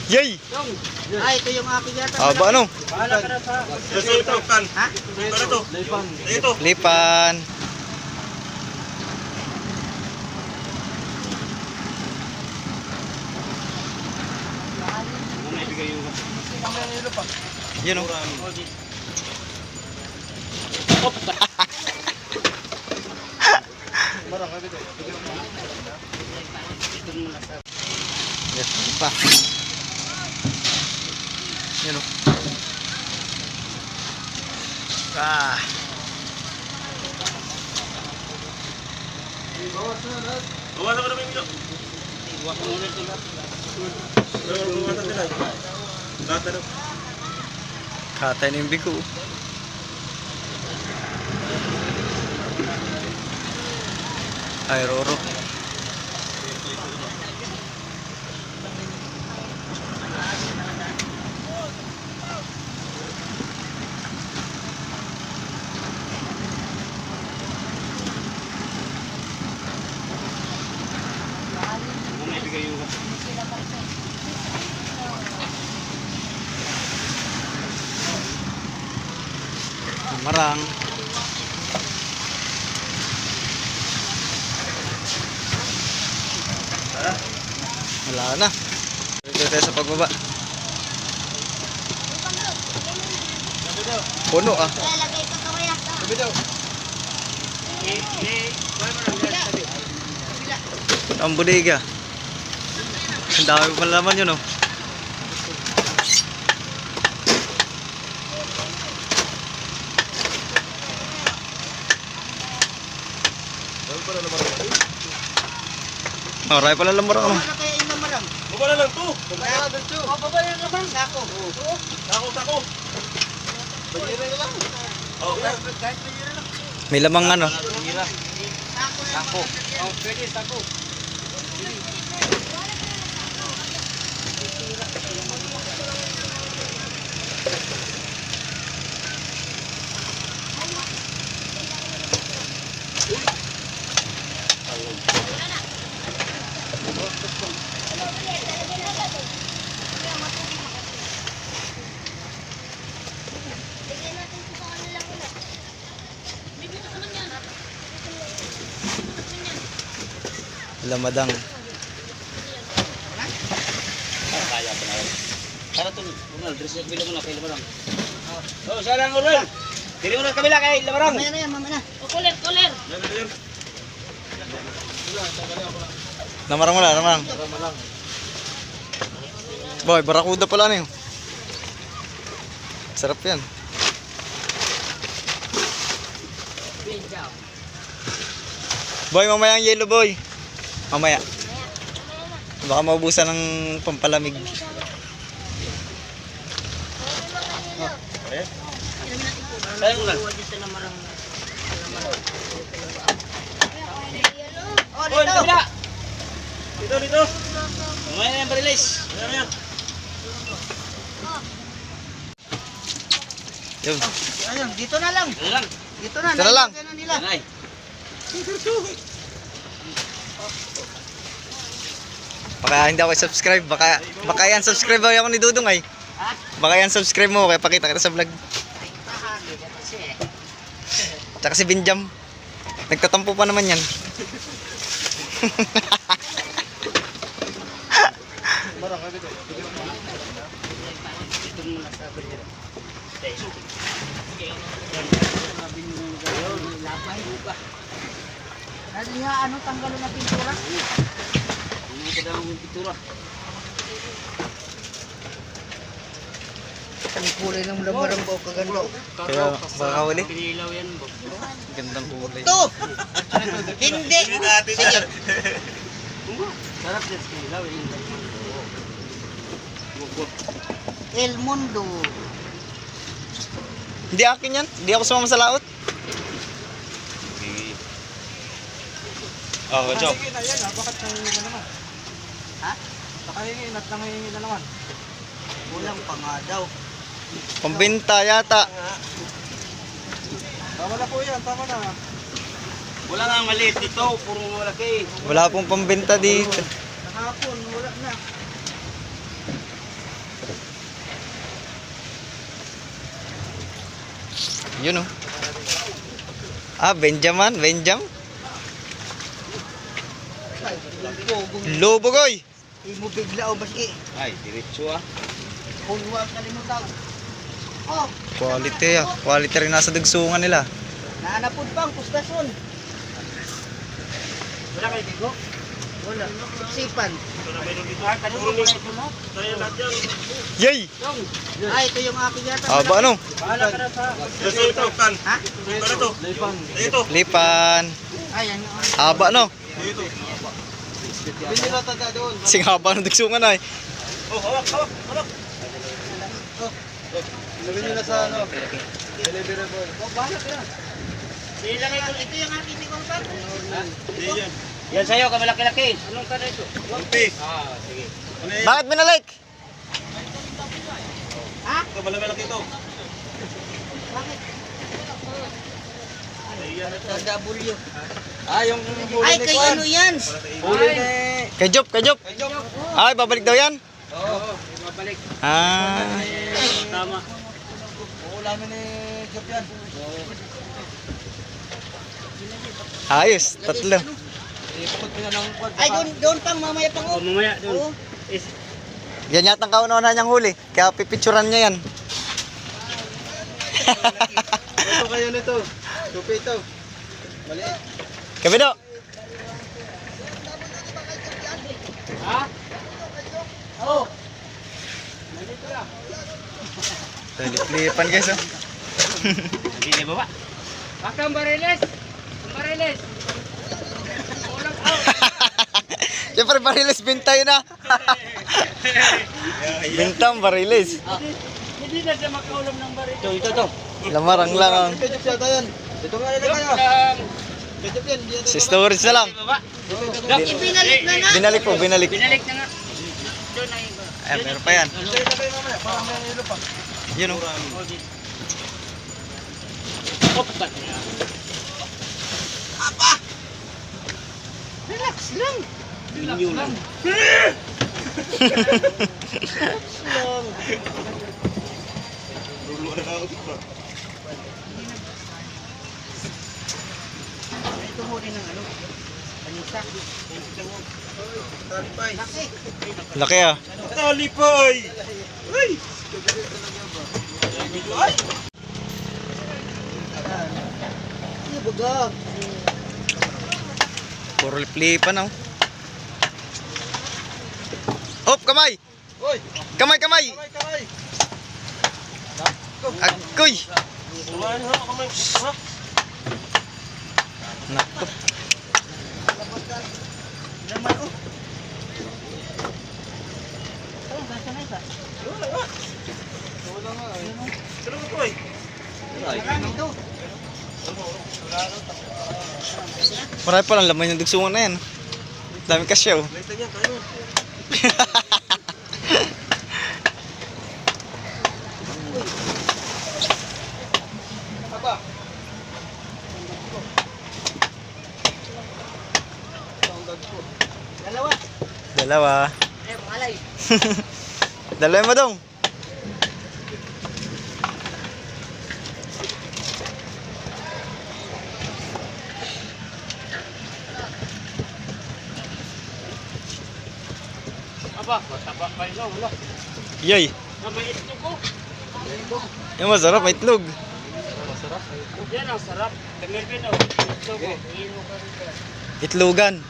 Yay! Ay, ito yung aking yata. Aba ano? Bahala ka na sa... Ito. Ha? Ano to? Lipan. Ito. Lipan. Yun o. Yes, pa. Yun o. Ah. Bawasan ko naman yung ilo. Bawasan nila. Lahat na daw. Katay na yung bigo. Ay, Roro. Marang. Wala na. Dito tayo sa pagbaba. Puno ah. Lalagay ko to kaya. Ang bodega. Ang dami pa laman yun oh. Maray pala lamarang ano. Ano kaya yung lamarang? Baba na lang to. Baba na yung lamarang. Sako. Sako. Banyera na lang. Kahit banyera lang. May lamang ano. Sako. Oh, pwede, sako. Lamadang. Para to, Ronald, dress up bilang mo na kay lamarang. Oh, sarang Ronald. Diri mo na kabila kay lamarang. Mamaya na yan, mamaya na. Kuler. Lamarang wala, lamarang. Boy, barakuda pala na yun. Sarap yan. Boy, mamaya ang yellow boy. Mamaya. Baka maubusan ng pampalamig. Sayang Ronald. Oh, dito. Kabila. Dito. Mamaya na yung barilis. Ayan. Yun. Ayun, dito na lang. Ayan lang. Dito na. Dito na lang. Nilagyan na nila. Ay. Baka hindi ako subscribe. Baka yan subscribe ako ni Dudong ay. Baka yan subscribe mo. Kaya pakita kita sa vlog. Tsaka si Binjam. Nagtatampo pa naman yan. Naliha, ano, tanggalin na pintura? Ano ka daw ang pintura? Ang kulay ng lamarang ba o kaganda? Kaya baka huli. Pinilaw yan ba? Gandang kulay. Ito! Hindi! Sige! Sarap yan sa ilaw. El Mundo. Hindi akin yan. Hindi ako sumama sa laot. Oh, good job. Nakahingi na yan ha. Bakit nangingi na naman? Ha? Nakahingi at nangingi na naman. Kulang pa nga daw. Pambenta yata. Tama na po yan. Tama na. Wala nga maliit dito. Puro malaki. Wala pong pambenta dito. Nakapon, wala na. Yun oh. Ah, Benjamin. Lobo goy. Imo bigla o maski. Ay, diretso ah. Kung huwag kalimutan. Oh, Quality ah. Quality rin nasa dugsungan nila. naanapod pa ang kustasyon. Wala kayo bigo? Wala. Sipan. Yay! Ay, ito yung aking yata. Aba ano? Bahala ka na sa... Ito, tan. Ha? Ano to? Ito. Lipan. Ay, ano? Haba no? Ito. Hindi na taga doon. Sing haba ng dugsungan ay. Oh, hawak. Lagyan nyo na sa ano. Deliverable. Oh, bahala ka na. Silangay ko. Ito yung aking tingkong. Yan. Yan sa'yo, kamalaki-laki. Anong ka na ito? Umpi. Ah, sige. Ano yan? Bakit binalik? Ha? Ito, malaki ito. Bakit? Ayan ito. Sa W. Ah, yung Ay, kay ano yan? huli ni... Kay Job. Ay, babalik daw yan? Oo. Mabalik. Ah. Tama. Uulamin ni Job yan. Ayos, tatlo. Ikot niya ng quad. Ay, doon pang mamaya pang. Oh, mamaya doon. Yan yata ang kauna-una niyang huli. Kaya pipicturan niya yan. Ito kayo nito. Tupi ito. Maliit. Kabido. Ha? Oh. Lipan guys oh. Hindi ba ba? Bakang bariles. Bariles. Siyempre bariles binta yun ah. Bintang bariles. Hindi na siya makaulam ng bariles. Ito. Lamarang lang ang. Ketchup siya tayo. Ito nga nila kayo. Ketchup yan. Si storage na lang. Ibinalik na nga. Binalik po, binalik. Binalik na nga. Doon na yung Ay, meron pa yan. Ito kayo mamaya. Parang may hilo pa. Yun oh. Relax lang. Relax lang. Rulo na ako dito. Ito mo rin ng ano. Panisa. Talipay. Laki. Laki ah. Talipay! Ay! Ay! Ano bagag? Puro lipan oh. Hop, kamay! Uy! Kamay! Kamay! Agoy! Kumain ha, kamay. Ha? Naku. Naman oh. Oh, nasa na isa. Wala nga. Wala nga. Sino mo ito ay? Marami ito. Marami pa lang laman yung dugsungan na yan. Dami kasya oh. Laita niya, kayo. Aba. Dalawa. Dalawa. Eh, malay. Dalawa mo dong. Aba, mataba pa ito. Wala. Yay. Mabait ito ko. Yung masarap, may itlog. Yan ang sarap. Tamirpin o. Ito ko. Ino ka rin. Itlogan.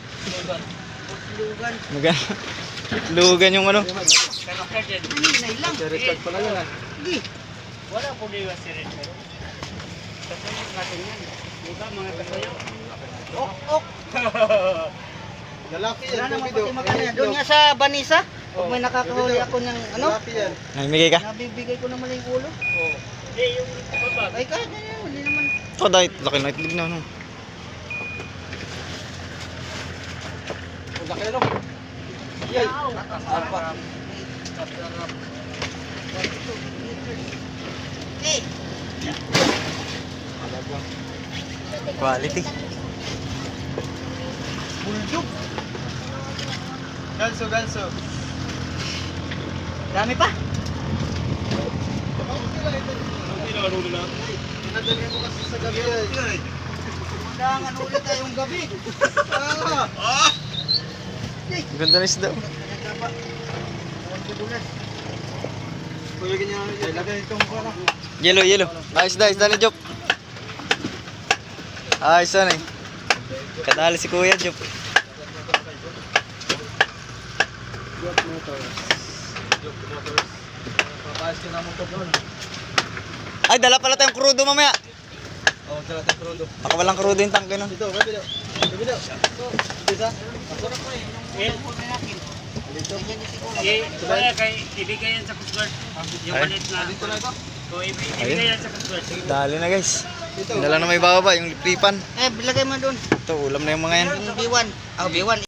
Lugan. Itlogan yung ano. Pero kaya naninay lang. Richard pala yun ah. Hindi. Wala po liwa si Richard. Kasayo natin yan. Diba mga kasayo? Ok. Lalaki yan. Wala naman Tupido. pati magkano yan. Doon nga sa Banisa. Pag may nakakahuli ako ng ano. Lalaki yan. Namimigay ka? Nabibigay ko naman yung ulo. Hindi, yung baba. Ay kahit na yan. Hindi naman. Oh, dahil laki na itlog na ano. Laki ano? Yay! Apa? Eh. Quality. Buldog. Ganso. Dami pa. Hindi na kanuli na. Pinadali mo kasi sa gabi ay. Undangan ulit tayong gabi. Ah! Ganda na isda. Kuya ganyan ay lagay itong ano. Yellow, yellow. Ayos na Jop. Ayos na eh. Kadali si Kuya Jop. Joke Motors. Papayos ka na mo to doon. Ay, dala pala tayong crudo mamaya. Oh, tara tayo crudo. Baka walang crudo yung tanke nun. Dito, kabila. Kabila. Isa. Dito. Kaya kay ibigay yan sa Coast Guard. Yung Ay. malit na. Dito na ito. So, ibigay yan sa Coast Guard. Dali na guys. Dito. Dala na may bababa, yung lipan. Bilagay mo doon. Ito, ulam na yung mga yan. Yung B1. B1.